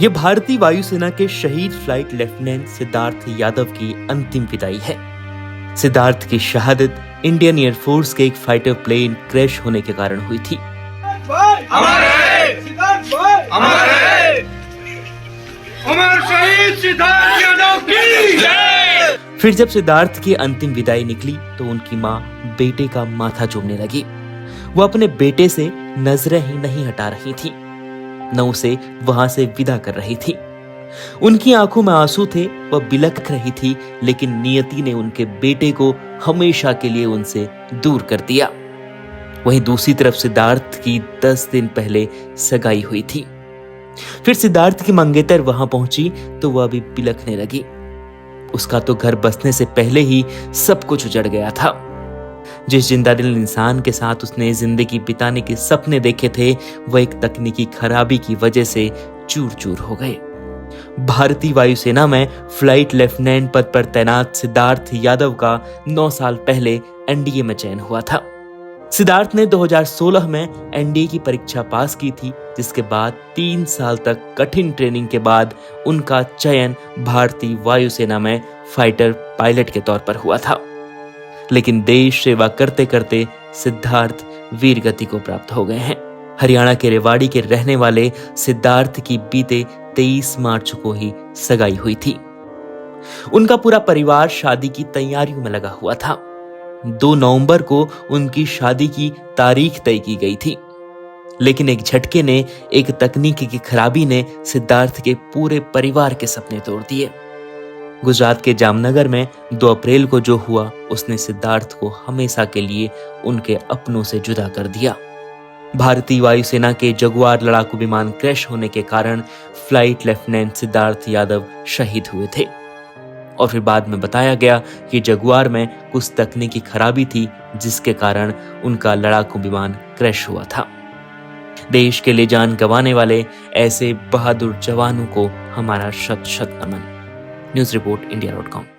ये भारतीय वायुसेना के शहीद फ्लाइट लेफ्टिनेंट सिद्धार्थ यादव की अंतिम विदाई है। सिद्धार्थ की शहादत इंडियन एयरफोर्स के एक फाइटर प्लेन क्रैश होने के कारण हुई थी। फिर जब सिद्धार्थ की अंतिम विदाई निकली तो उनकी मां बेटे का माथा चूमने लगी। वो अपने बेटे से नजरें ही नहीं हटा रही थी, न उसे वहां से विदा कर रही थी। उनकी आंखों में आंसू थे, वह बिलख रही थी, लेकिन नियति ने उनके बेटे को हमेशा के लिए उनसे दूर कर दिया। वहीं दूसरी तरफ सिद्धार्थ की 10 दिन पहले सगाई हुई थी। फिर सिद्धार्थ की मंगेतर वहां पहुंची तो वह भी बिलखने लगी। उसका तो घर बसने से पहले ही सब कुछ उजड़ गया था। जिस जिंदा दिल इंसान के साथ उसने जिंदगी बिताने के सपने देखे थे, वह एक तकनीकी खराबी की वजह से चूर चूर हो गए। भारतीय वायुसेना में फ्लाइट लेफ्टिनेंट पद पर तैनात सिद्धार्थ यादव का 9 साल पहले एनडीए में चयन हुआ था। सिद्धार्थ ने 2016 में एनडीए की परीक्षा पास की थी, जिसके बाद 3 साल तक कठिन ट्रेनिंग के बाद उनका चयन भारतीय वायुसेना में फाइटर पायलट के तौर पर हुआ था। लेकिन देश सेवा करते करते सिद्धार्थ वीर गति को प्राप्त हो गए हैं। हरियाणा के रेवाड़ी के रहने वाले सिद्धार्थ की बीते 23 मार्च को ही सगाई हुई थी। उनका पूरा परिवार शादी की तैयारियों में लगा हुआ था। 2 नवंबर को उनकी शादी की तारीख तय की गई थी, लेकिन एक झटके ने, एक तकनीकी की खराबी ने सिद्धार्थ के पूरे परिवार के सपने तोड़ दिए। गुजरात के जामनगर में 2 अप्रैल को जो हुआ, उसने सिद्धार्थ को हमेशा के लिए उनके अपनों से जुदा कर दिया। भारतीय वायुसेना के जगुआर लड़ाकू विमान क्रैश होने के कारण फ्लाइट लेफ्टिनेंट सिद्धार्थ यादव शहीद हुए थे। और फिर बाद में बताया गया कि जगुआर में कुछ तकनीकी खराबी थी, जिसके कारण उनका लड़ाकू विमान क्रैश हुआ था। देश के लिए जान गंवाने वाले ऐसे बहादुर जवानों को हमारा शत शत नमन। News report इंडिया.com।